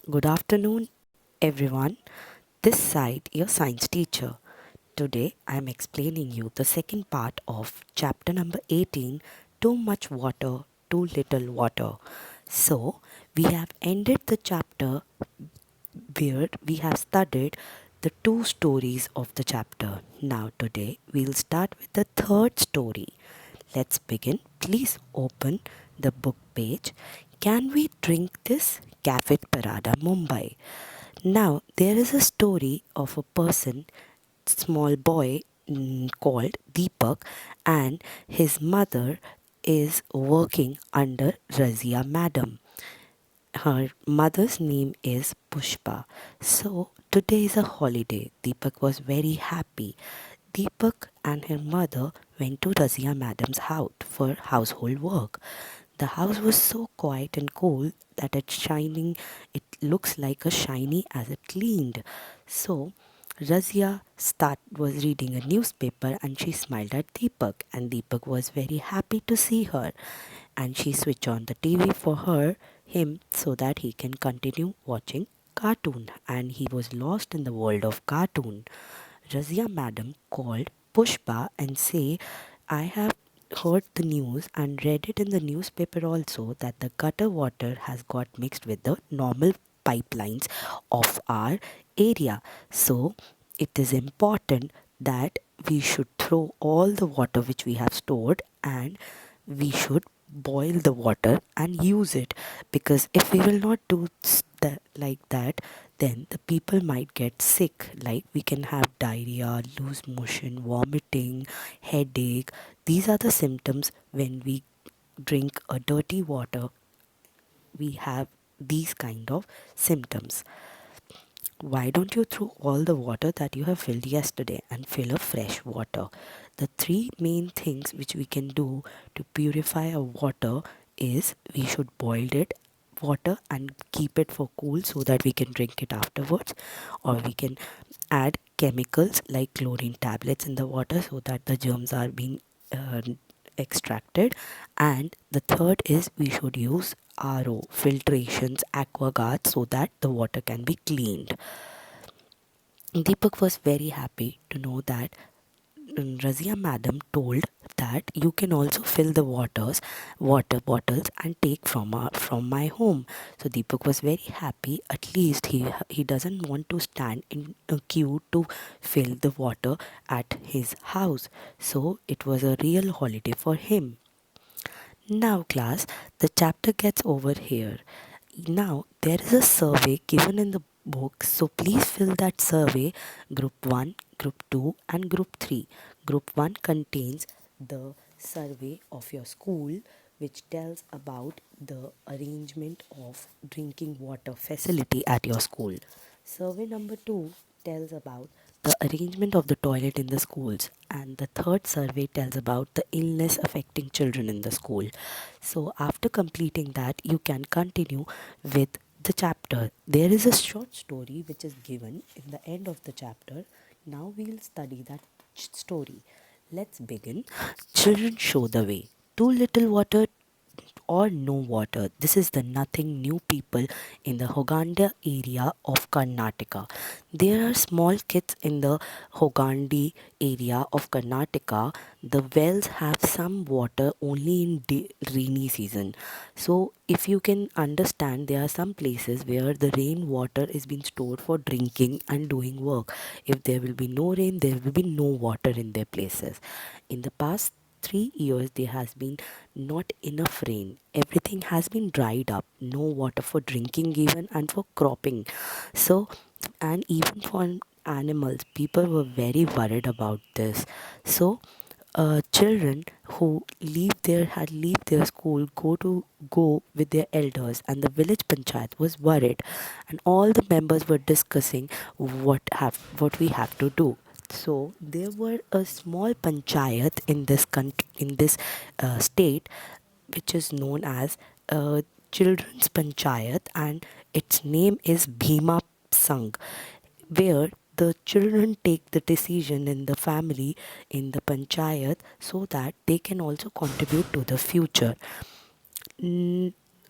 Good afternoon, everyone. This side, your science teacher. Today, I am explaining you the second part of chapter number 18, Too Much Water, Too Little Water. So, we have ended the chapter where we have studied the two stories of the chapter. Now, today, we'll start with the third story. Let's begin. Please open the book page. Can we drink this? Cafe Parada, Mumbai. Now, there is a story of a person, small boy called Deepak, and his mother is working under Razia Madam. Her mother's name is Pushpa. So today is a holiday. Deepak was very happy. Deepak and her mother went to Razia Madam's house for household work. The house was so quiet and cool that it looks like a shiny as it cleaned. So Razia was reading a newspaper and she smiled at Deepak, and Deepak was very happy to see her, and she switched on the TV for him so that he can continue watching cartoon, and he was lost in the world of cartoon. Razia Madam called Pushpa and say, I have heard the news and read it in the newspaper also that the gutter water has got mixed with the normal pipelines of our area. So it is important that we should throw all the water which we have stored, and we should boil the water and use it, because if we will not do like that, then the people might get sick, like we can have diarrhea, loose motion, vomiting, headache. These are the symptoms when we drink a dirty water. We have these kind of symptoms. Why don't you throw all the water that you have filled yesterday and fill up fresh water? The three main things which we can do to purify our water is we should boil it water and keep it for cool so that we can drink it afterwards, or we can add chemicals like chlorine tablets in the water so that the germs are being extracted. And the third is we should use RO filtrations, aquaguard, so that the water can be cleaned. Deepak was very happy to know that Razia Madam told that you can also fill the water bottles and take from my home. So Deepak was very happy. At least he doesn't want to stand in a queue to fill the water at his house. So it was a real holiday for him. Now, class, the chapter gets over here. Now, there is a survey given in the book, so please fill that survey. Group 1, Group 2, and Group 3. Group 1 contains the survey of your school, which tells about the arrangement of drinking water facility at your school. Survey number 2 tells about the arrangement of the toilet in the schools, and the third survey tells about the illness affecting children in the school. So after completing that, you can continue with the chapter. There is a short story which is given in the end of the chapter. Now we'll study that story. Let's begin. Children show the way. Too little water or no water. This is the nothing new people in the Hoganda area of Karnataka. There are small kids in the Hogandi area of Karnataka. The wells have some water only in rainy season. So if you can understand, there are some places where the rain water is being stored for drinking and doing work. If there will be no rain, there will be no water in their places. In the past 3 years there has been not enough rain. Everything has been dried up. No water for drinking even, and for cropping. So, and even for animals, people were very worried about this. So children who leave their school go with their elders, and the village panchayat was worried, and all the members were discussing what we have to do. So there were a small panchayat in this state, which is known as children's panchayat, and its name is Bhima Sangh, where the children take the decision in the family, in the panchayat, so that they can also contribute to the future.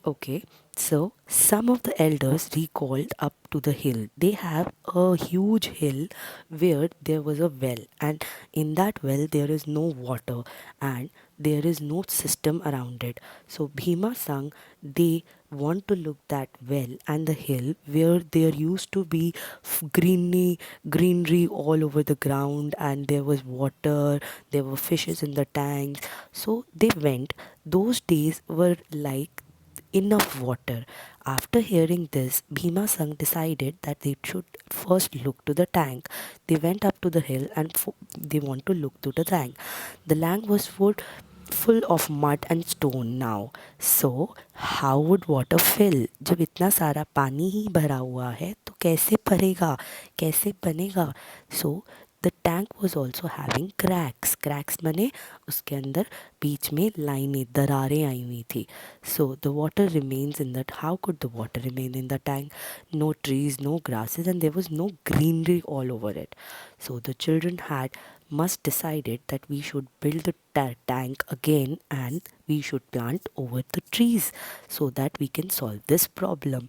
Okay, so some of the elders recalled up to the hill. They have a huge hill where there was a well, and in that well there is no water and there is no system around it. So Bhima sang they want to look that well and the hill where there used to be greenery all over the ground, and there was water, there were fishes in the tanks. So they went. Those days were like enough water. After hearing this, Bhima Sangh decided that they should first look to the tank. They went up to the hill and they want to look to the tank. The land was full of mud and stone now. So how would water fill? जब इतना सारा पानी ही भरा हुआ है तो कैसे भरेगा, कैसे बनेगा? So the tank was also having cracks माने उसके अंदर बीच में लाइनें दरारें आई हुई थी. So the water remains in that. How could the water remain in the tank? No trees, no grasses, and there was no greenery all over it. So the children had must decided that we should build the tank again and we should plant over the trees so that we can solve this problem.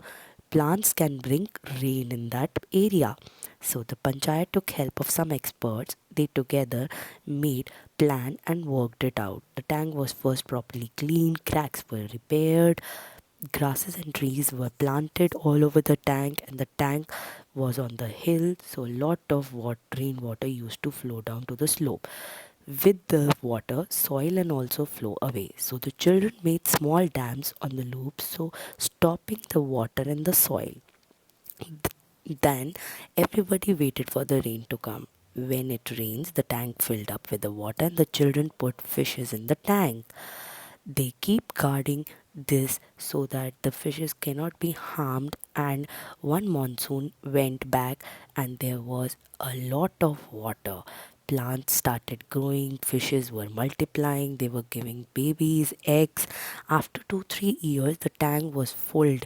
Plants can bring rain in that area. So the panchayat took help of some experts. They together made plan and worked it out. The tank was first properly cleaned, cracks were repaired, grasses and trees were planted all over the tank, and the tank was on the hill, so a lot of rainwater used to flow down to the slope. With the water, soil and also flow away. So the children made small dams on the loops, so stopping the water and the soil. Then everybody waited for the rain to come. When it rains, the tank filled up with the water and the children put fishes in the tank. They keep guarding this so that the fishes cannot be harmed. And one monsoon went back and there was a lot of water. Plants started growing, fishes were multiplying, they were giving babies, eggs. After 2 3 years, the tank was full,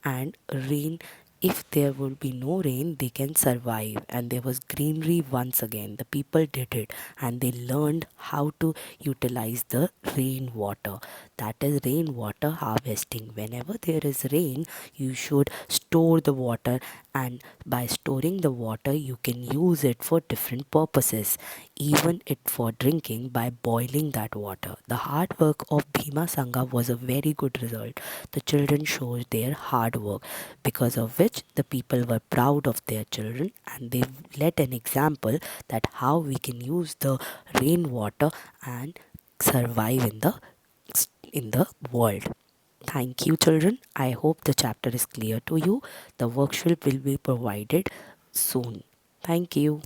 and rain, if there would be no rain, they can survive. And there was greenery once again. The people did it and they learned how to utilize the rainwater. That is rainwater harvesting. Whenever there is rain, you should store the water, and by storing the water, you can use it for different purposes, even it for drinking by boiling that water. The hard work of Bhima Sangha was a very good result. The children showed their hard work, because of which the people were proud of their children, and they let an example that how we can use the rainwater and survive in the world. Thank you, children. I hope the chapter is clear to you. The workshop will be provided soon. Thank you.